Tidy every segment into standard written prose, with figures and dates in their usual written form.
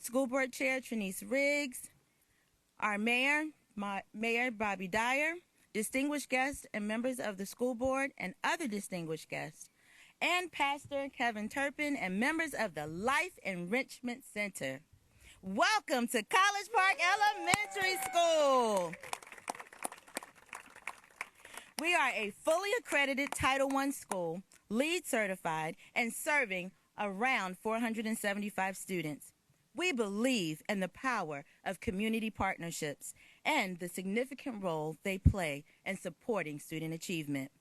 School Board Chair Trinice Riggs, our Mayor Bobby Dyer, distinguished guests and members of the school board and other distinguished guests, and Pastor Kevin Turpin and members of the Life Enrichment Center. Welcome to College Park Elementary School. We are a fully accredited Title I school, LEED certified, and serving around 475 students. We believe in the power of community partnerships and the significant role they play in supporting student achievement.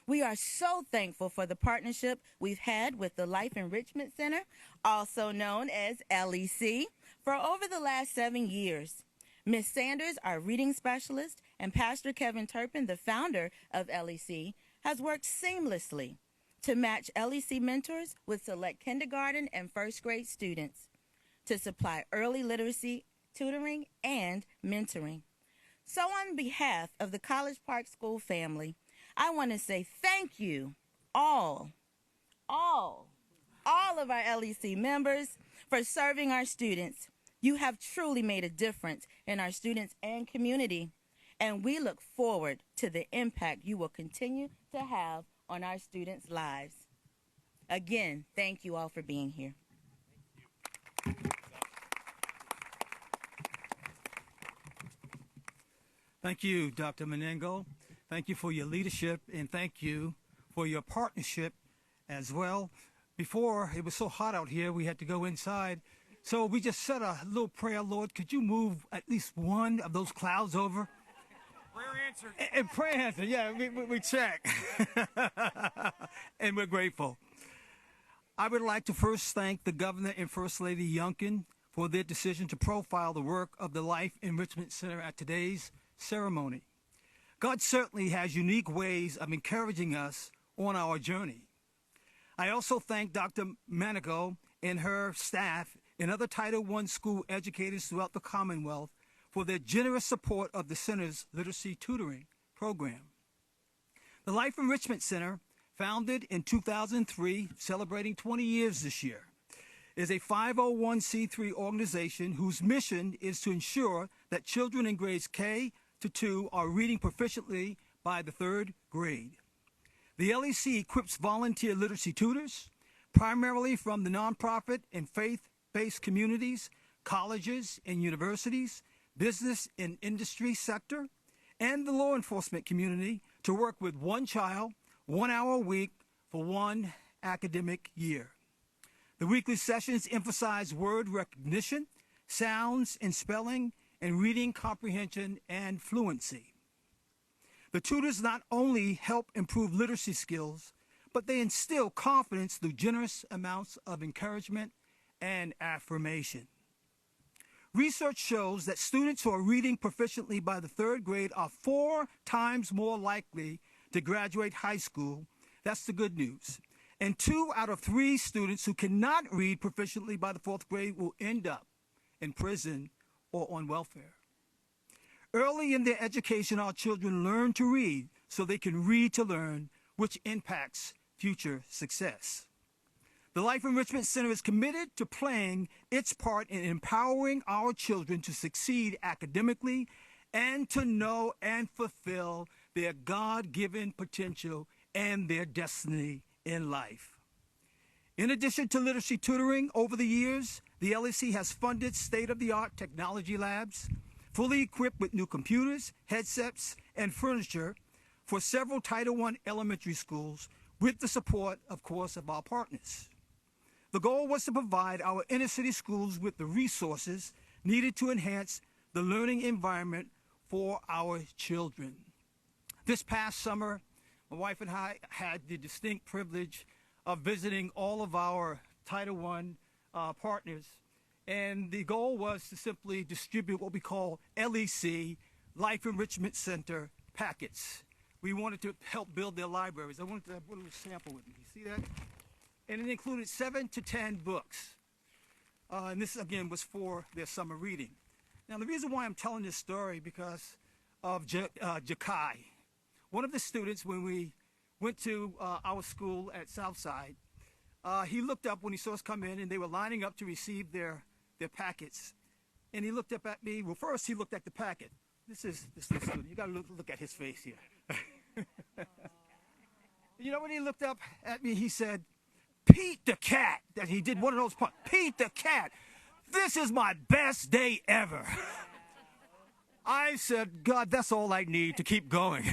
We are so thankful for the partnership we've had with the Life Enrichment Center, also known as LEC, for over the last 7 years. Ms. Sanders, our reading specialist, and Pastor Kevin Turpin, the founder of LEC, has worked seamlessly to match LEC mentors with select kindergarten and first grade students to supply early literacy, tutoring, and mentoring. So on behalf of the College Park School family, I want to say thank you all of our LEC members for serving our students. You have truly made a difference in our students and community, and we look forward to the impact you will continue to have on our students' lives. Again, thank you all for being here. Thank you, Dr. Menengo. Thank you for your leadership, and thank you for your partnership as well. Before, it was so hot out here, we had to go inside. So we just said a little prayer, Lord, could you move at least one of those clouds over? Prayer answered. And prayer answered, yeah, we check. And we're grateful. I would like to first thank the Governor and First Lady Youngkin for their decision to profile the work of the Life Enrichment Center at today's ceremony. God certainly has unique ways of encouraging us on our journey. I also thank Dr. Menengo and her staff and other Title I school educators throughout the Commonwealth for their generous support of the center's literacy tutoring program. The Life Enrichment Center, founded in 2003, celebrating 20 years this year, is a 501c3 organization whose mission is to ensure that children in grades K to 2 are reading proficiently by the 3rd grade. The LEC equips volunteer literacy tutors, primarily from the nonprofit and faith-based communities, colleges and universities, business and industry sector, and the law enforcement community to work with one child, 1 hour a week for 1 academic year. The weekly sessions emphasize word recognition, sounds and spelling, and reading comprehension and fluency. The tutors not only help improve literacy skills, but they instill confidence through generous amounts of encouragement and affirmation. Research shows that students who are reading proficiently by the 3rd grade are 4 times more likely to graduate high school. That's the good news. And 2 out of 3 students who cannot read proficiently by the 4th grade will end up in prison or on welfare. Early in their education, our children learn to read so they can read to learn, which impacts future success. The Life Enrichment Center is committed to playing its part in empowering our children to succeed academically and to know and fulfill their God-given potential and their destiny in life. In addition to literacy tutoring, over the years, the LEC has funded state-of-the-art technology labs, fully equipped with new computers, headsets, and furniture for several Title I elementary schools with the support, of course, of our partners. The goal was to provide our inner-city schools with the resources needed to enhance the learning environment for our children. This past summer, my wife and I had the distinct privilege of visiting all of our Title I partners, and the goal was to simply distribute what we call LEC, Life Enrichment Center packets. We wanted to help build their libraries. I wanted to have a little sample with me. You see that? And it included 7 to 10 books. And this, again, was for their summer reading. Now, the reason why I'm telling this story because of Jakai. One of the students, when we went to our school at Southside, he looked up when he saw us come in, and they were lining up to receive their their packets. And he looked up at me. Well, first he looked at the packet. This is this student. You got to look at his face here. You know, when he looked up at me, he said, "Pete the cat." That he did one of those parts. "Pete the cat. This is my best day ever." I said, "God, that's all I need to keep going."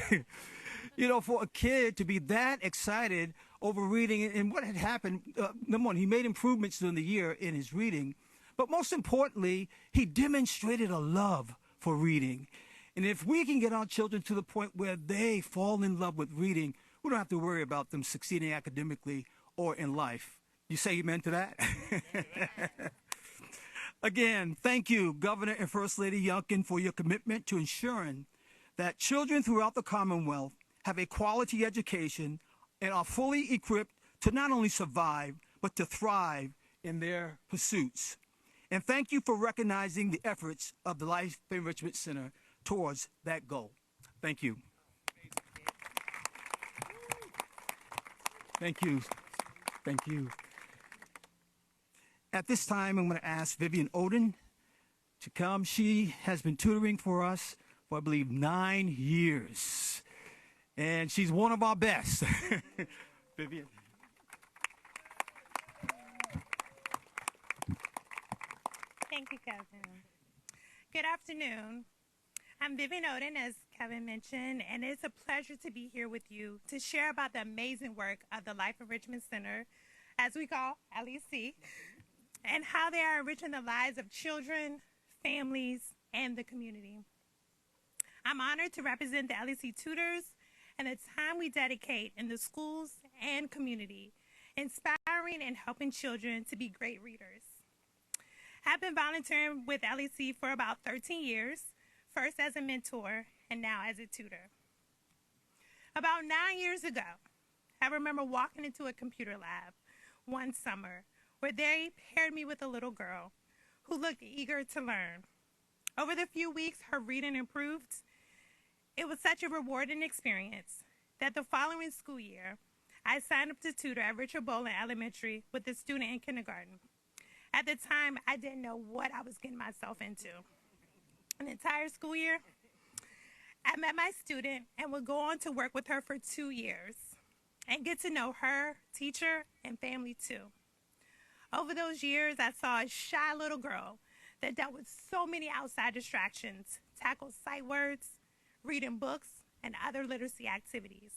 You know, for a kid to be that excited over reading, and what had happened, number one, he made improvements during the year in his reading, but most importantly, he demonstrated a love for reading. And if we can get our children to the point where they fall in love with reading, we don't have to worry about them succeeding academically or in life. You say amen to that? Again, thank you, Governor and First Lady Youngkin, for your commitment to ensuring that children throughout the Commonwealth have a quality education and are fully equipped to not only survive, but to thrive in their pursuits. And thank you for recognizing the efforts of the Life Enrichment Center towards that goal. Thank you. Thank you. Thank you. At this time, I'm going to ask Vivian Odin to come. She has been tutoring for us for, I believe, 9 years. And she's one of our best. Vivian. Thank you, Kevin. Good afternoon. I'm Vivian Odin, as Kevin mentioned, and it's a pleasure to be here with you to share about the amazing work of the Life Enrichment Center, as we call LEC, and how they are enriching the lives of children, families, and the community. I'm honored to represent the LEC tutors and the time we dedicate in the schools and community, inspiring and helping children to be great readers. I've been volunteering with LEC for about 13 years, first as a mentor and now as a tutor. About 9 years ago, I remember walking into a computer lab one summer where they paired me with a little girl who looked eager to learn. Over the few weeks, her reading improved. It was such a rewarding experience that the following school year, I signed up to tutor at Richard Bolin Elementary with a student in kindergarten. At the time, I didn't know what I was getting myself into. An entire school year, I met my student and would go on to work with her for 2 years and get to know her, teacher, and family too. Over those years, I saw a shy little girl that dealt with so many outside distractions, tackled sight words, reading books, and other literacy activities.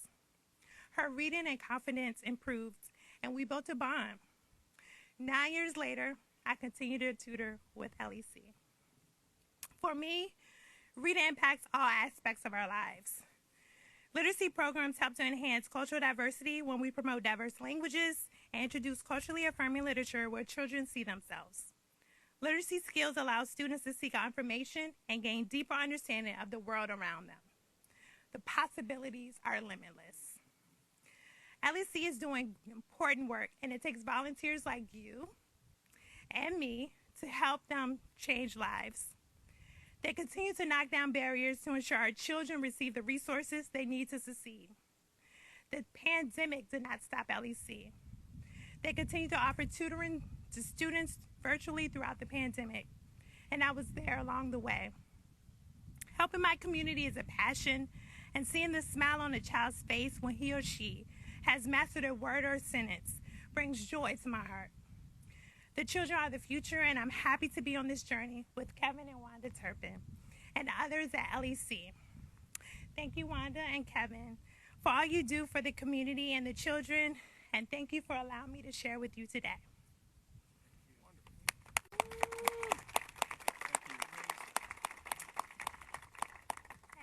Her reading and confidence improved, and we built a bond. 9 years later, I continue to tutor with LEC. For me, reading impacts all aspects of our lives. Literacy programs help to enhance cultural diversity when we promote diverse languages and introduce culturally affirming literature where children see themselves. Literacy skills allow students to seek out information and gain deeper understanding of the world around them. The possibilities are limitless. LEC is doing important work, and it takes volunteers like you and me to help them change lives. They continue to knock down barriers to ensure our children receive the resources they need to succeed. The pandemic did not stop LEC. They continue to offer tutoring to students virtually throughout the pandemic, and I was there along the way. Helping my community is a passion, and seeing the smile on a child's face when he or she has mastered a word or a sentence brings joy to my heart. The children are the future, and I'm happy to be on this journey with Kevin and Wanda Turpin and others at LEC. Thank you, Wanda and Kevin, for all you do for the community and the children, and thank you for allowing me to share with you today.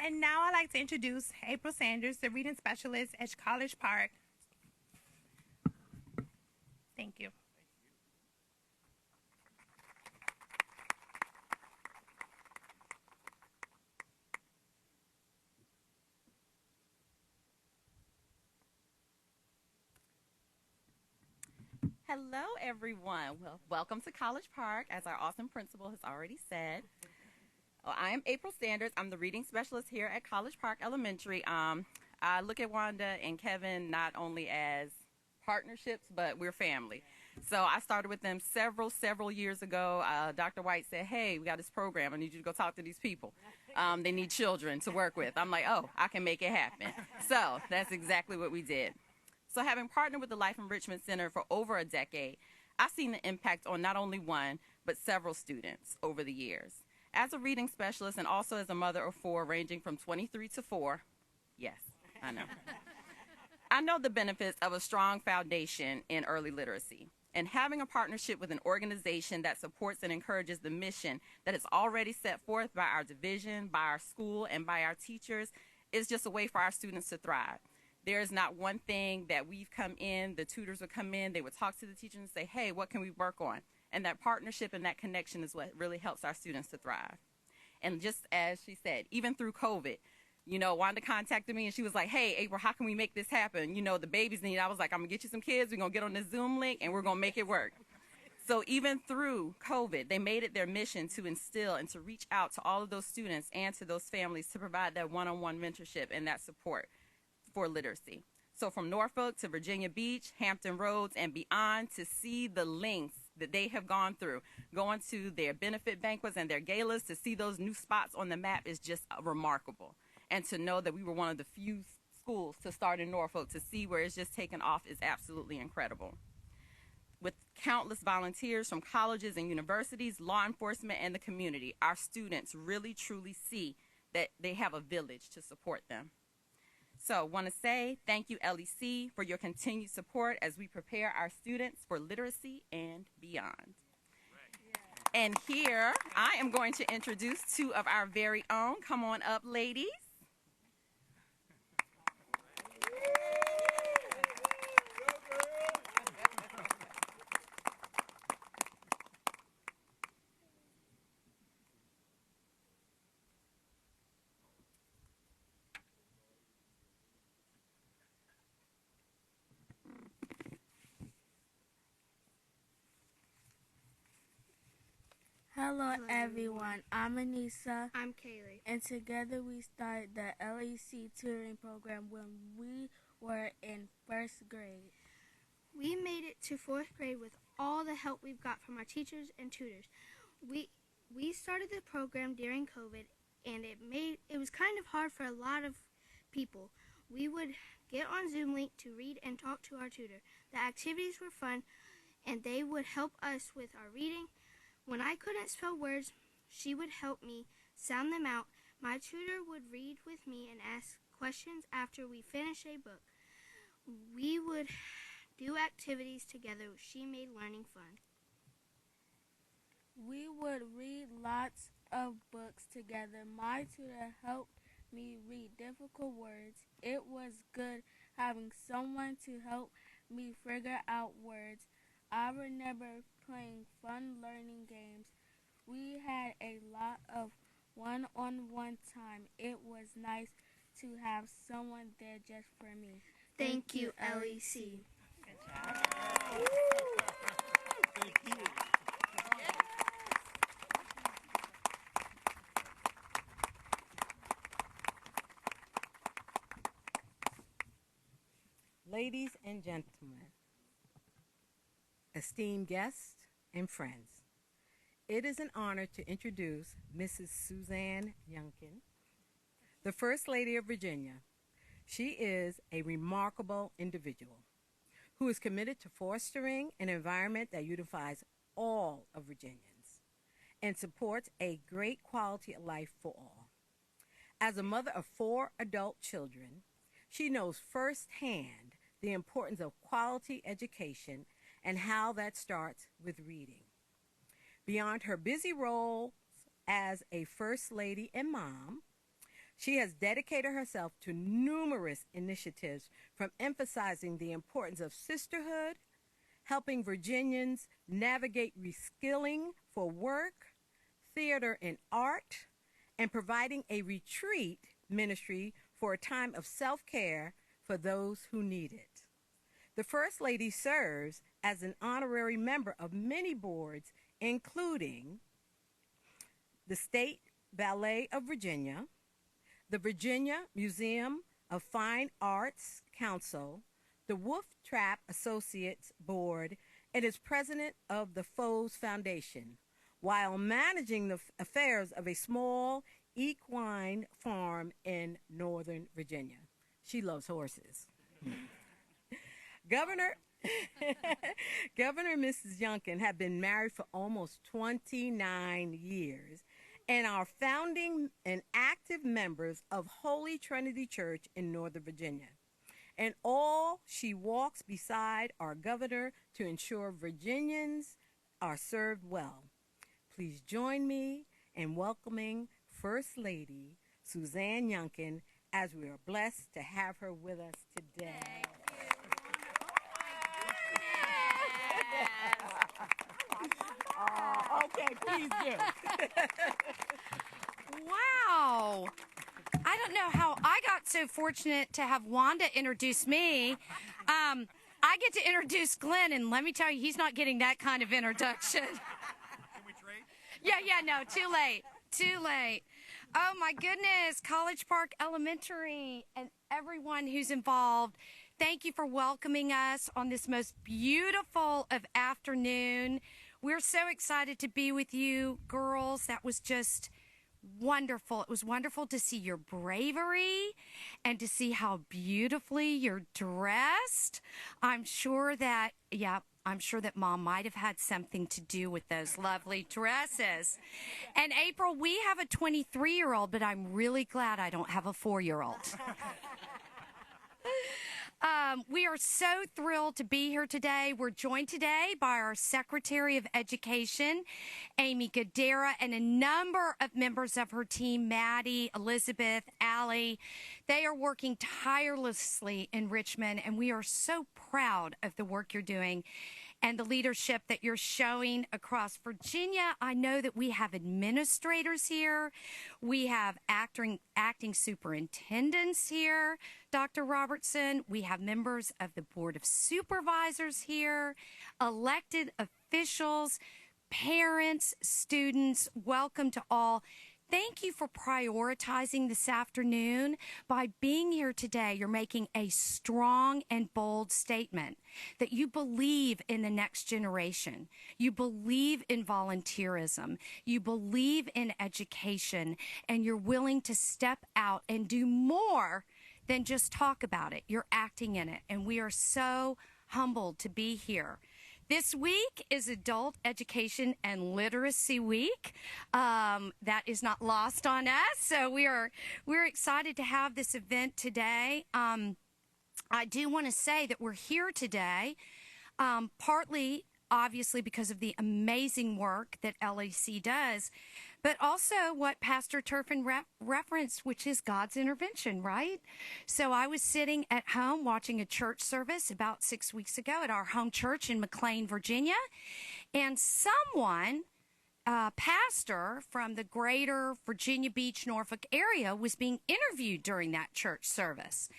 And now I'd like to introduce April Sanders, the reading specialist at College Park. Thank you. Hello, everyone. Well, welcome to College Park, as our awesome principal has already said. I am April Sanders. I'm the reading specialist here at College Park Elementary. I look at Wanda and Kevin not only as partnerships, but we're family. So I started with them several years ago. Dr. White said, hey, we got this program. I need you to go talk to these people. They need children to work with. I'm like, oh, I can make it happen. So that's exactly what we did. So having partnered with the Life Enrichment Center for over a decade, I've seen the impact on not only one, but several students over the years. As a reading specialist and also as a mother of four ranging from 23 to 4, yes, I know. I know the benefits of a strong foundation in early literacy. And having a partnership with an organization that supports and encourages the mission that is already set forth by our division, by our school, and by our teachers is just a way for our students to thrive. There is not one thing that we've come in, the tutors would come in, they would talk to the teachers and say, hey, what can we work on? And that partnership and that connection is what really helps our students to thrive. And just as she said, even through COVID, Wanda contacted me and she was like, hey, April, how can we make this happen? The babies need. I was like, I'm going to get you some kids. We're going to get on this Zoom link and we're going to make it work. So even through COVID, they made it their mission to instill and to reach out to all of those students and to those families to provide that one-on-one mentorship and that support for literacy. So from Norfolk to Virginia Beach, Hampton Roads, and beyond, to see the lengths that they have gone through, going to their benefit banquets and their galas, to see those new spots on the map is just remarkable. And to know that we were one of the few schools to start in Norfolk, to see where it's just taken off is absolutely incredible. With countless volunteers from colleges and universities, law enforcement, and the community, our students really truly see that they have a village to support them. So I want to say thank you, LEC, for your continued support as we prepare our students for literacy and beyond. And here I am going to introduce two of our very own. Come on up, ladies. Hello everyone, I'm Anissa. I'm Kaylee. And together we started the LEC tutoring program when we were in first grade. We made it to fourth grade with all the help we've got from our teachers and tutors. We started the program during COVID, and it was kind of hard for a lot of people. We would get on Zoom link to read and talk to our tutor. The activities were fun, and they would help us with our reading. When I couldn't spell words, she would help me sound them out. My tutor would read with me and ask questions after we finished a book. We would do activities together. She made learning fun. We would read lots of books together. My tutor helped me read difficult words. It was good having someone to help me figure out words. I remember playing fun learning games. We had a lot of one-on-one time. It was nice to have someone there just for me. Thank you, LEC. Good job. Thank you. Ladies and gentlemen, esteemed guests and friends, it is an honor to introduce Mrs. Suzanne Youngkin, the First Lady of Virginia. She is a remarkable individual who is committed to fostering an environment that unifies all of Virginians and supports a great quality of life for all. As a mother of 4 adult children, she knows firsthand the importance of quality education and how that starts with reading. Beyond her busy roles as a First Lady and mom, she has dedicated herself to numerous initiatives, from emphasizing the importance of sisterhood, helping Virginians navigate reskilling for work, theater and art, and providing a retreat ministry for a time of self-care for those who need it. The First Lady serves as an honorary member of many boards, including the State Ballet of Virginia, the Virginia Museum of Fine Arts Council, the Wolf Trap Associates Board, and is president of the Forbes Foundation, while managing the affairs of a small equine farm in Northern Virginia. She loves horses. Governor Mrs. Youngkin have been married for almost 29 years and are founding and active members of Holy Trinity Church in Northern Virginia. And all she walks beside our governor to ensure Virginians are served well. Please join me in welcoming First Lady Suzanne Youngkin, as we are blessed to have her with us today. Okay, please do. Wow. I don't know how I got so fortunate to have Wanda introduce me. I get to introduce Glenn, and let me tell you, he's not getting that kind of introduction. Can we trade? Yeah, no, too late. Oh, my goodness, College Park Elementary and everyone who's involved, thank you for welcoming us on this most beautiful of afternoon. We're so excited to be with you, girls. That was just wonderful. It was wonderful to see your bravery and to see how beautifully you're dressed. I'm sure that Mom might have had something to do with those lovely dresses. And April, we have a 23-year-old, but I'm really glad I don't have a 4-year-old. We are so thrilled to be here today. We're joined today by our Secretary of Education, Amy Gadara, and a number of members of her team, Maddie, Elizabeth, Allie. They are working tirelessly in Richmond, and we are so proud of the work you're doing and the leadership that you're showing across Virginia. I know that we have administrators here. We have acting superintendents here, Dr. Robertson. We have members of the Board of Supervisors here, elected officials, parents, students. Welcome to all. Thank you for prioritizing this afternoon. By being here today, you're making a strong and bold statement that you believe in the next generation. You believe in volunteerism. You believe in education, and you're willing to step out and do more than just talk about it. You're acting in it, and we are so humbled to be here. This week is Adult Education and Literacy Week. That is not lost on us, so we're excited to have this event today. I do want to say that we're here today, partly, obviously, because of the amazing work that LEC does, but also what Pastor Turpin referenced, which is God's intervention, right? So I was sitting at home watching a church service about 6 weeks ago at our home church in McLean, Virginia, and someone, pastor from the greater Virginia Beach, Norfolk area, was being interviewed during that church service.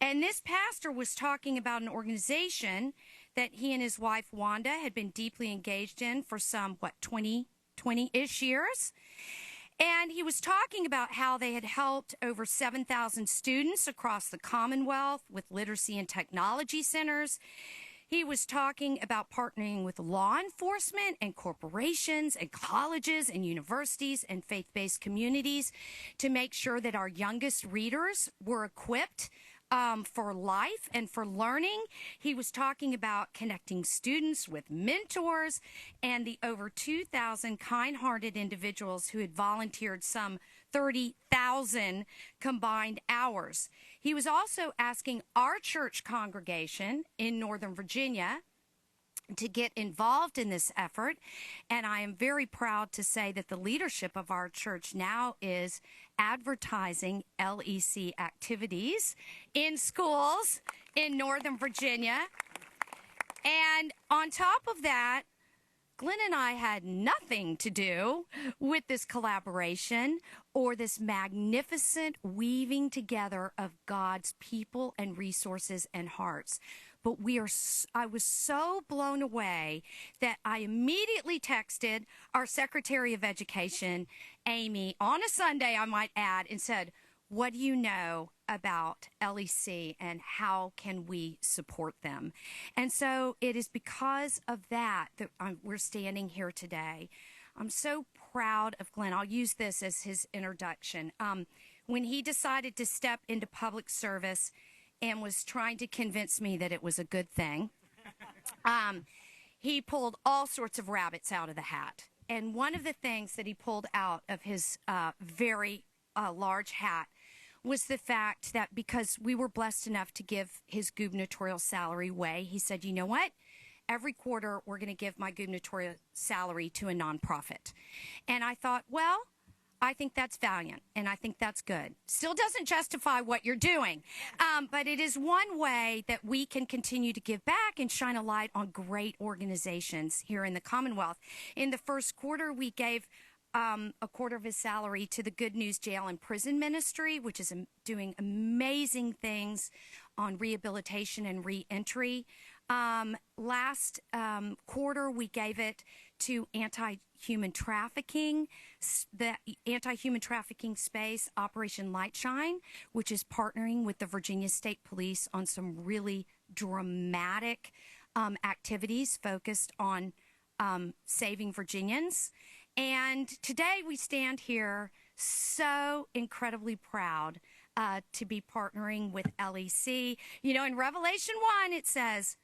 And this pastor was talking about an organization that he and his wife, Wanda, had been deeply engaged in for some, 20-ish years. And he was talking about how they had helped over 7,000 students across the Commonwealth with literacy and technology centers. He was talking about partnering with law enforcement and corporations and colleges and universities and faith-based communities to make sure that our youngest readers were equipped for life and for learning. He was talking about connecting students with mentors and the over 2,000 kind-hearted individuals who had volunteered some 30,000 combined hours. He was also asking our church congregation in Northern Virginia to get involved in this effort, and I am very proud to say that the leadership of our church now is advertising LEC activities in schools in Northern Virginia. And on top of that, Glenn and I had nothing to do with this collaboration or this magnificent weaving together of God's people and resources and hearts. But I was so blown away that I immediately texted our Secretary of Education, Amy, on a Sunday, I might add, and said, what do you know about LEC and how can we support them? And so it is because of that that we're standing here today. I'm so proud of Glenn. I'll use this as his introduction. When he decided to step into public service and was trying to convince me that it was a good thing, he pulled all sorts of rabbits out of the hat. And one of the things that he pulled out of his very large hat was the fact that because we were blessed enough to give his gubernatorial salary away, he said, you know what? Every quarter, we're going to give my gubernatorial salary to a nonprofit. And I thought, well, I think that's valiant, and I think that's good. Still doesn't justify what you're doing, but it is one way that we can continue to give back and shine a light on great organizations here in the Commonwealth. In the first quarter, we gave a quarter of his salary to the Good News Jail and Prison Ministry, which is doing amazing things on rehabilitation and reentry. Last quarter, we gave it to anti-human trafficking, the anti-human trafficking space, Operation Lightshine, which is partnering with the Virginia State Police on some really dramatic activities focused on saving Virginians. And today we stand here so incredibly proud to be partnering with LEC. You know, in Revelation 1, it says,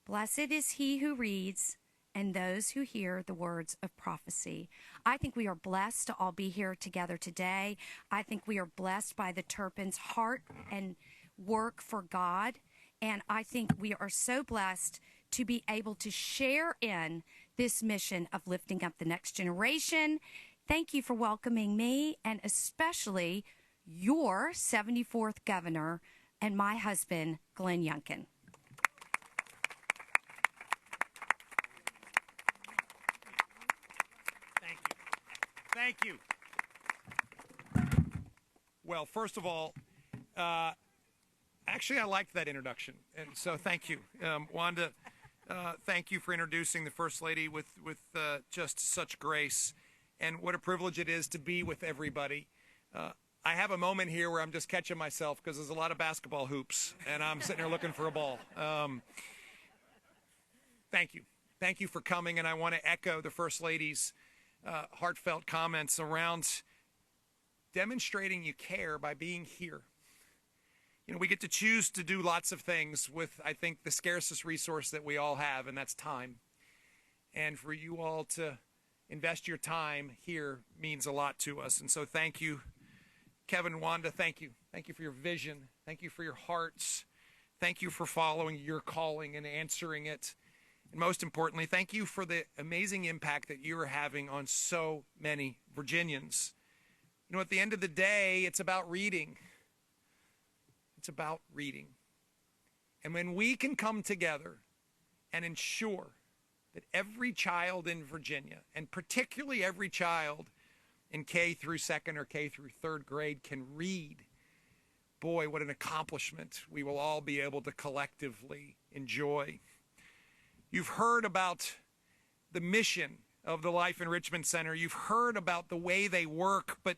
"Blessed is he who reads and those who hear the words of prophecy." I think we are blessed to all be here together today. I think we are blessed by the Turpins' heart and work for God. And I think we are so blessed to be able to share in this mission of lifting up the next generation. Thank you for welcoming me, and especially your 74th governor and my husband, Glenn Youngkin. Thank you. Well, first of all, actually, I liked that introduction, and so thank you. Wanda, thank you for introducing the First Lady with just such grace, and what a privilege it is to be with everybody. I have a moment here where I'm just catching myself because there's a lot of basketball hoops, and I'm sitting here looking for a ball. Thank you. Thank you for coming, and I want to echo the First Lady's heartfelt comments around demonstrating you care by being here. You know, we get to choose to do lots of things with, I think, the scarcest resource that we all have, and that's time. And for you all to invest your time here means a lot to us. And so thank you, Kevin, Wanda, thank you. Thank you for your vision. Thank you for your hearts. Thank you for following your calling and answering it. And most importantly, thank you for the amazing impact that you are having on so many Virginians. You know, at the end of the day, it's about reading. It's about reading. And when we can come together and ensure that every child in Virginia, and particularly every child in K through second or K through third grade, can read, boy, what an accomplishment we will all be able to collectively enjoy. You've heard about the mission of the Life Enrichment Center. You've heard about the way they work, but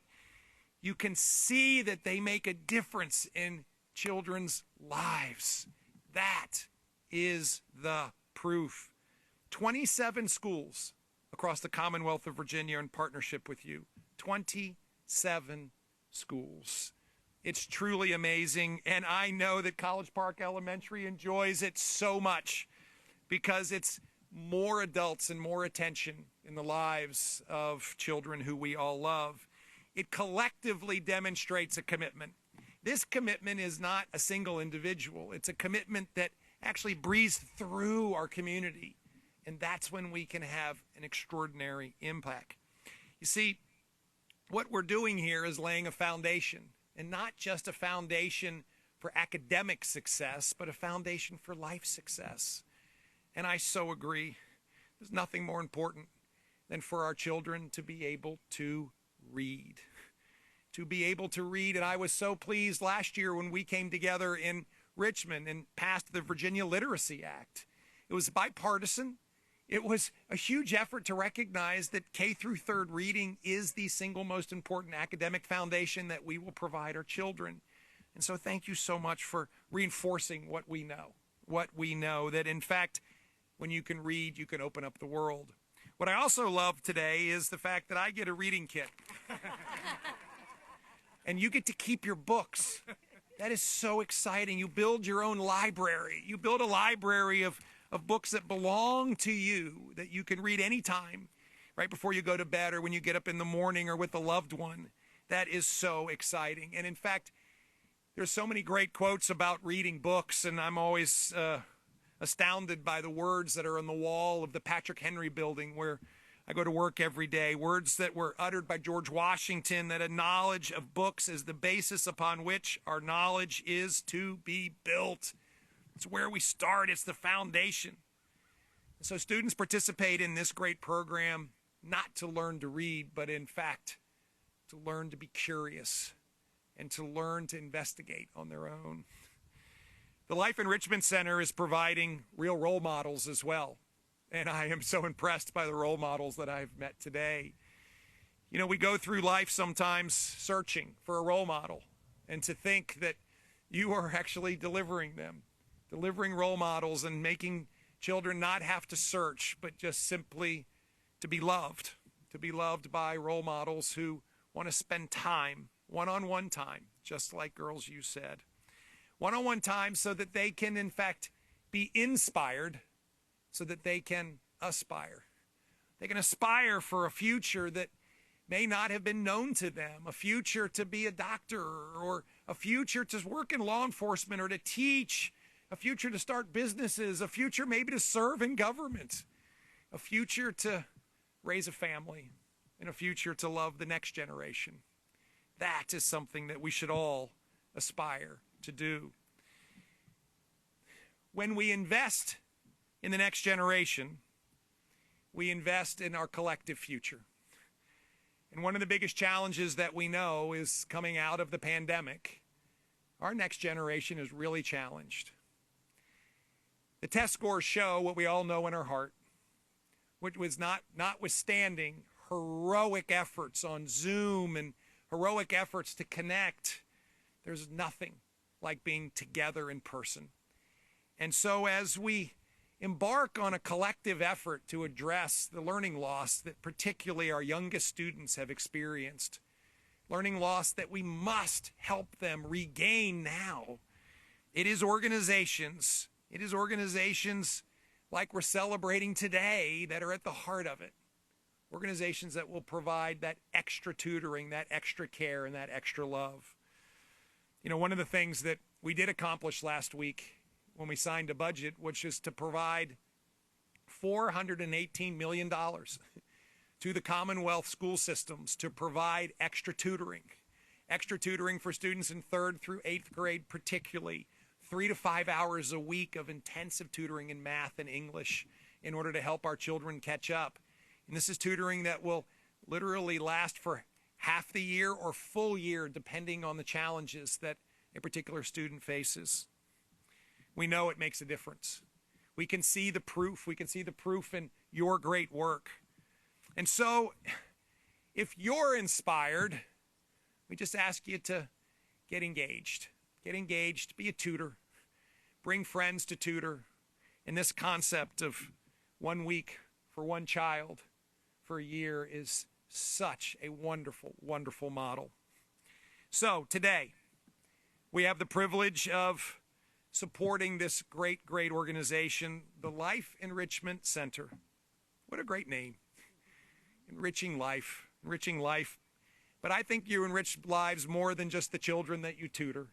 you can see that they make a difference in children's lives. That is the proof. 27 schools across the Commonwealth of Virginia in partnership with you. 27 schools. It's truly amazing, and I know that College Park Elementary enjoys it so much because it's more adults and more attention in the lives of children who we all love. It collectively demonstrates a commitment. This commitment is not a single individual. It's a commitment that actually breathes through our community, and that's when we can have an extraordinary impact. You see, what we're doing here is laying a foundation, and not just a foundation for academic success, but a foundation for life success. And I so agree. There's nothing more important than for our children to be able to read. To be able to read. And I was so pleased last year when we came together in Richmond and passed the Virginia Literacy Act. It was bipartisan. It was a huge effort to recognize that K through third reading is the single most important academic foundation that we will provide our children. And so thank you so much for reinforcing what we know, that in fact, when you can read, you can open up the world. What I also love today is the fact that I get a reading kit. And you get to keep your books. That is so exciting. You build your own library. You build a library of books that belong to you, that you can read anytime, right before you go to bed or when you get up in the morning or with a loved one. That is so exciting. And in fact, there's so many great quotes about reading books, and I'm always astounded by the words that are on the wall of the Patrick Henry building where I go to work every day, words that were uttered by George Washington, that a knowledge of books is the basis upon which our knowledge is to be built. It's where we start. It's the foundation. So students participate in this great program not to learn to read, but in fact, to learn to be curious and to learn to investigate on their own. The Life Enrichment Center is providing real role models as well. And I am so impressed by the role models that I've met today. You know, we go through life sometimes searching for a role model, and to think that you are actually delivering them, delivering role models and making children not have to search, but just simply to be loved by role models who want to spend time, one-on-one time, just like girls you said. One-on-one time so that they can, in fact, be inspired, so that they can aspire. They can aspire for a future that may not have been known to them, a future to be a doctor, or a future to work in law enforcement or to teach, a future to start businesses, a future maybe to serve in government, a future to raise a family, and a future to love the next generation. That is something that we should all aspire to do. When we invest in the next generation, we invest in our collective future. And one of the biggest challenges that we know is coming out of the pandemic. Our next generation is really challenged. The test scores show what we all know in our heart, which was notwithstanding heroic efforts on Zoom and heroic efforts to connect, there's nothing like being together in person. And so as we embark on a collective effort to address the learning loss that particularly our youngest students have experienced, learning loss that we must help them regain now, it is organizations like we're celebrating today that are at the heart of it. Organizations that will provide that extra tutoring, that extra care, and that extra love. You know, one of the things that we did accomplish last week when we signed a budget, which is to provide $418 million to the Commonwealth school systems to provide extra tutoring for students in 3rd through 8th grade particularly, 3 to 5 hours a week of intensive tutoring in math and English in order to help our children catch up. And this is tutoring that will literally last for half the year or full year, depending on the challenges that a particular student faces. We know it makes a difference. We can see the proof. We can see the proof in your great work. And so, if you're inspired, we just ask you to get engaged. Get engaged, be a tutor, bring friends to tutor. And this concept of 1 week for one child for a year is such a wonderful, wonderful model. So today, we have the privilege of supporting this great, great organization, the Life Enrichment Center. What a great name. Enriching life. But I think you enrich lives more than just the children that you tutor.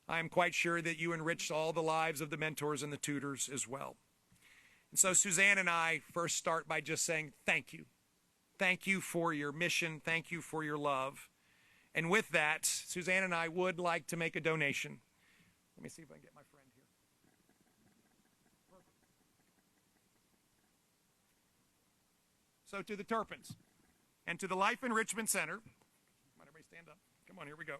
I am quite sure that you enrich all the lives of the mentors and the tutors as well. And so Suzanne and I first start by just saying thank you. Thank you for your mission. Thank you for your love. And with that, Suzanne and I would like to make a donation. Let me see if I can get my friend here. Perfect. So to the Turpins and to the Life Enrichment Center, come on, everybody stand up. Come on, here we go.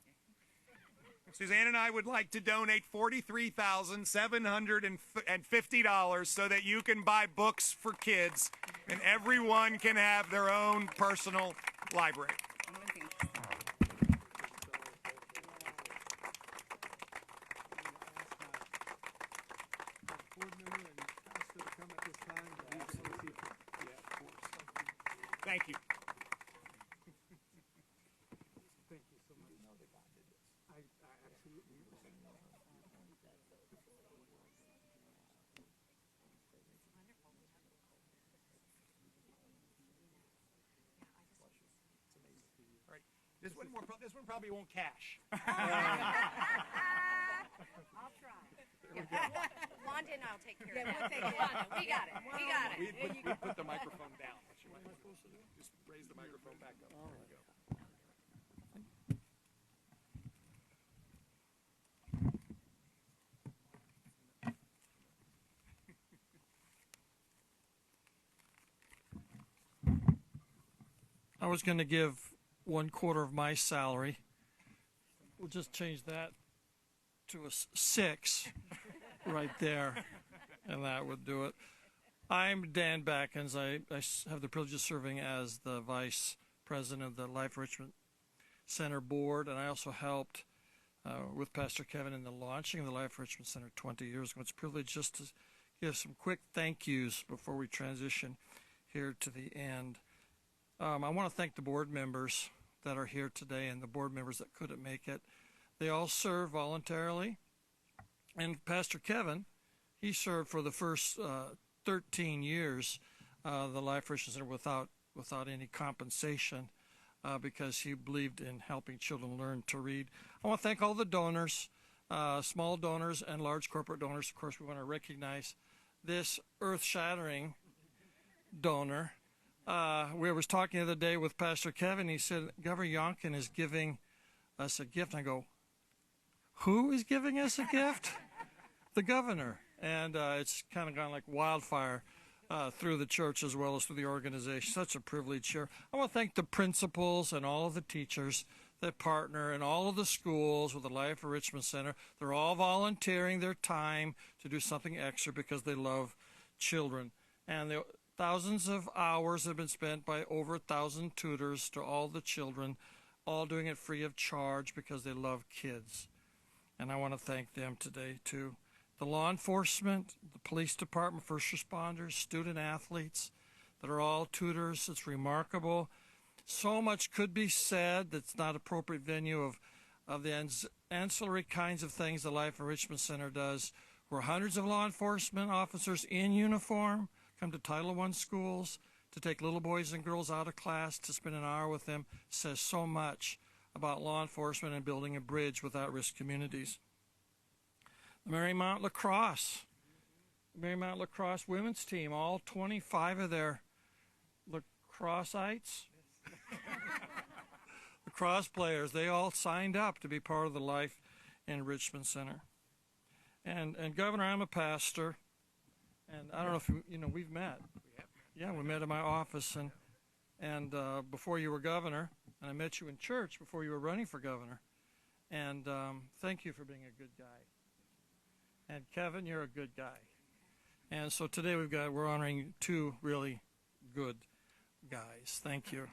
Suzanne and I would like to donate $43,750 so that you can buy books for kids and everyone can have their own personal library. Thank you. Thank you so much. I absolutely. All right. This one probably won't cash. I'll try. Wanda and I'll take care of it. We got it. We put the microphone down. What am I supposed to do? Just raise the microphone back up. There you go. I was going to give 1/4 of my salary. We'll just change that to a 6 right there, and that would do it. I'm Dan Batkins. I have the privilege of serving as the vice president of the Life Enrichment Center board, and I also helped with Pastor Kevin in the launching of the Life Enrichment Center 20 years ago. It's a privilege just to give some quick thank yous before we transition here to the end. I want to thank the board members that are here today and the board members that couldn't make it. They all serve voluntarily. And Pastor Kevin, he served for the first 13 years the Life Enrichment Center without any compensation because he believed in helping children learn to read. I want to thank all the donors, small donors and large corporate donors. Of course, we want to recognize this earth-shattering donor. We was talking the other day with Pastor Kevin. He said, Governor Youngkin is giving us a gift. And I go, who is giving us a gift? The governor. And it's kind of gone like wildfire through the church as well as through the organization. Such a privilege here. I want to thank the principals and all of the teachers that partner in all of the schools with the Life Enrichment Center. They're all volunteering their time to do something extra because they love children. And thousands of hours have been spent by over 1,000 tutors to all the children, all doing it free of charge because they love kids. And I want to thank them today, too. The law enforcement, the police department, first responders, student athletes that are all tutors. It's remarkable. So much could be said that's not appropriate venue of the ancillary kinds of things the Life Enrichment Center does, where hundreds of law enforcement officers in uniform come to Title I schools to take little boys and girls out of class to spend an hour with them. Says so much about law enforcement and building a bridge with at-risk communities. The Marymount Lacrosse women's team, all 25 of their lacrosseites, lacrosse players, they all signed up to be part of the Life Enrichment Center. And Governor, I'm a pastor. And I don't know if we've met. Yeah, we met in my office, and before you were governor, and I met you in church before you were running for governor. And thank you for being a good guy. And Kevin, you're a good guy. And so today we're honoring two really good guys. Thank you.